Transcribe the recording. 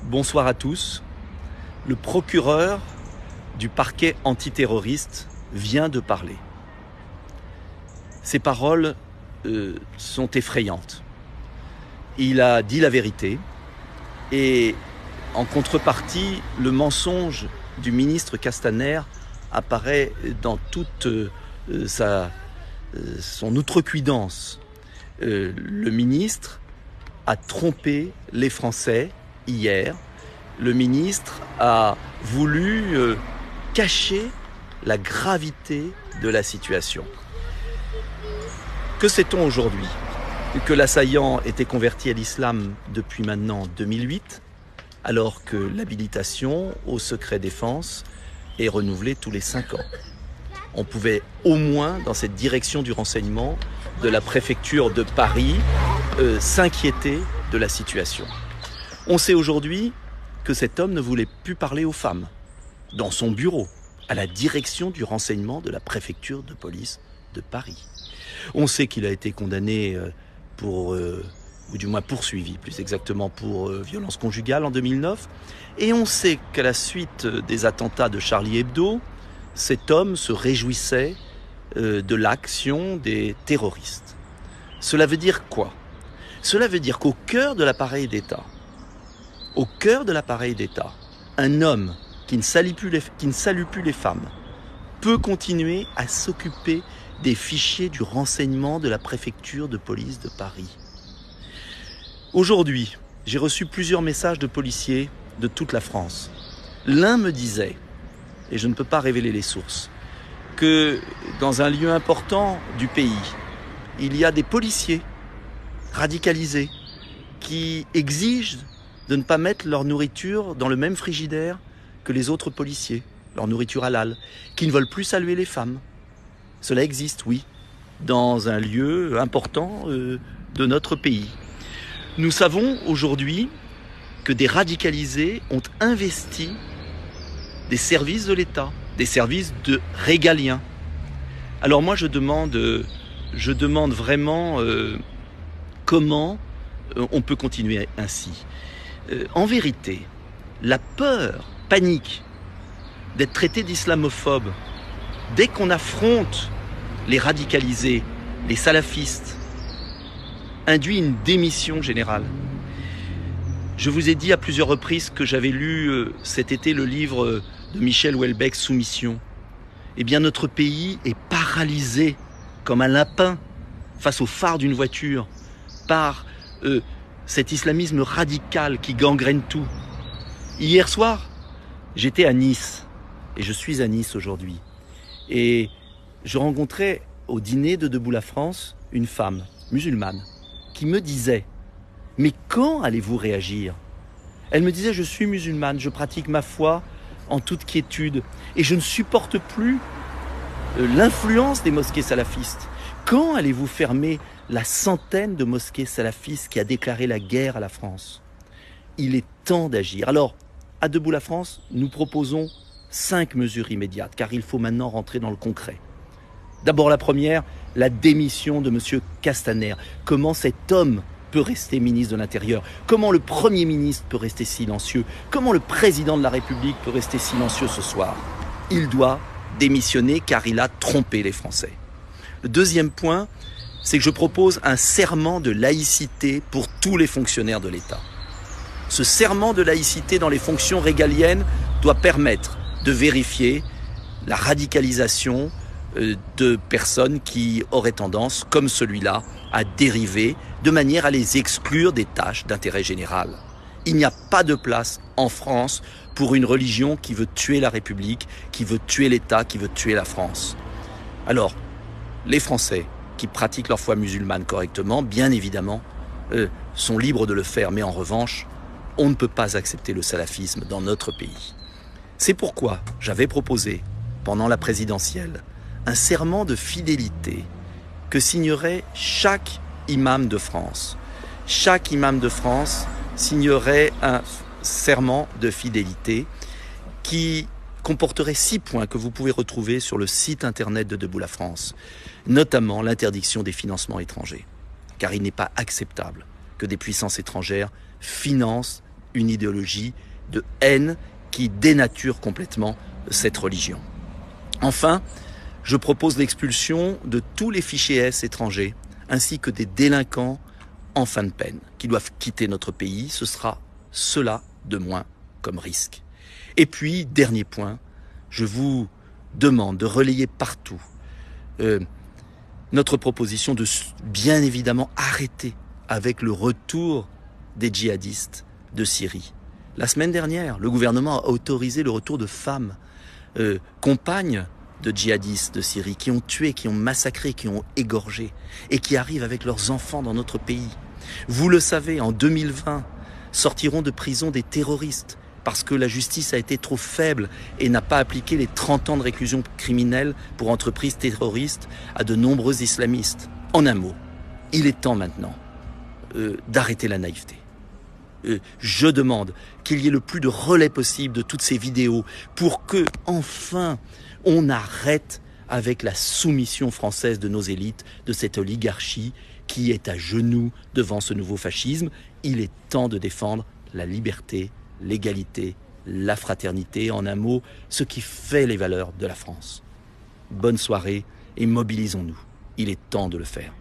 Bonsoir à tous. Le procureur du parquet antiterroriste vient de parler. Ses paroles sont effrayantes. Il a dit la vérité et en contrepartie, le mensonge du ministre Castaner apparaît dans toute son outrecuidance. Le ministre a trompé les Français hier. Le ministre a voulu cacher la gravité de la situation. Que sait-on aujourd'hui? Que l'assaillant était converti à l'islam depuis maintenant 2008, alors que l'habilitation au secret défense est renouvelée tous les 5 ans. On pouvait au moins, dans cette direction du renseignement de la préfecture de Paris, s'inquiéter de la situation. On sait aujourd'hui que cet homme ne voulait plus parler aux femmes, dans son bureau, à la direction du renseignement de la préfecture de police de Paris. On sait qu'il a été condamné ou du moins poursuivi, plus exactement pour violence conjugale en 2009. Et on sait qu'à la suite des attentats de Charlie Hebdo, cet homme se réjouissait de l'action des terroristes. Cela veut dire quoi? Cela veut dire qu'au cœur de l'appareil d'État, un homme qui ne salue plus les femmes peut continuer à s'occuper des fichiers du renseignement de la préfecture de police de Paris. Aujourd'hui, j'ai reçu plusieurs messages de policiers de toute la France. L'un me disait, et je ne peux pas révéler les sources, que dans un lieu important du pays, il y a des policiers radicalisés qui exigent de ne pas mettre leur nourriture dans le même frigidaire que les autres policiers, leur nourriture halal, qui ne veulent plus saluer les femmes. Cela existe, oui, dans un lieu important de notre pays. Nous savons aujourd'hui que des radicalisés ont investi des services de l'État, des services régaliens. Alors moi je demande vraiment comment on peut continuer ainsi. En vérité, la peur panique d'être traité d'islamophobe dès qu'on affronte les radicalisés, les salafistes, induit une démission générale. Je vous ai dit à plusieurs reprises que j'avais lu cet été le livre de Michel Houellebecq, Soumission. Eh bien, notre pays est paralysé comme un lapin face au phare d'une voiture par cet islamisme radical qui gangrène tout. Hier soir, j'étais à Nice et je suis à Nice aujourd'hui. Et je rencontrais au dîner de Debout la France une femme musulmane qui me disait « Mais quand allez-vous réagir ?» Elle me disait « Je suis musulmane, je pratique ma foi en toute quiétude et je ne supporte plus l'influence des mosquées salafistes. Quand allez-vous fermer la centaine de mosquées salafistes qui a déclaré la guerre à la France ? Il est temps d'agir. » Alors, à Debout la France, nous proposons 5 mesures immédiates, car il faut maintenant rentrer dans le concret. D'abord la première, la démission de M. Castaner. Comment cet homme peut rester ministre de l'Intérieur? Comment le Premier ministre peut rester silencieux? Comment le Président de la République peut rester silencieux ce soir? Il doit démissionner car il a trompé les Français. Le deuxième point, c'est que je propose un serment de laïcité pour tous les fonctionnaires de l'État. Ce serment de laïcité dans les fonctions régaliennes doit permettre de vérifier la radicalisation de personnes qui auraient tendance, comme celui-là, à dériver de manière à les exclure des tâches d'intérêt général. Il n'y a pas de place en France pour une religion qui veut tuer la République, qui veut tuer l'État, qui veut tuer la France. Alors, les Français qui pratiquent leur foi musulmane correctement, bien évidemment, sont libres de le faire, mais en revanche, on ne peut pas accepter le salafisme dans notre pays. C'est pourquoi j'avais proposé, pendant la présidentielle, un serment de fidélité que signerait chaque imam de France. Chaque imam de France signerait un serment de fidélité qui comporterait 6 points que vous pouvez retrouver sur le site internet de Debout la France, notamment l'interdiction des financements étrangers. Car il n'est pas acceptable que des puissances étrangères financent une idéologie de haine qui dénature complètement cette religion. Enfin, je propose l'expulsion de tous les fichiers S étrangers, ainsi que des délinquants en fin de peine, qui doivent quitter notre pays. Ce sera cela de moins comme risque. Et puis, dernier point, je vous demande de relayer partout notre proposition de bien évidemment arrêter avec le retour des djihadistes de Syrie. La semaine dernière, le gouvernement a autorisé le retour de femmes, compagnes de djihadistes de Syrie, qui ont tué, qui ont massacré, qui ont égorgé, et qui arrivent avec leurs enfants dans notre pays. Vous le savez, en 2020, sortiront de prison des terroristes, parce que la justice a été trop faible et n'a pas appliqué les 30 ans de réclusion criminelle pour entreprises terroristes à de nombreux islamistes. En un mot, il est temps maintenant d'arrêter la naïveté. Je demande qu'il y ait le plus de relais possible de toutes ces vidéos pour que, enfin, on arrête avec la soumission française de nos élites, de cette oligarchie qui est à genoux devant ce nouveau fascisme. Il est temps de défendre la liberté, l'égalité, la fraternité, en un mot, ce qui fait les valeurs de la France. Bonne soirée et mobilisons-nous. Il est temps de le faire.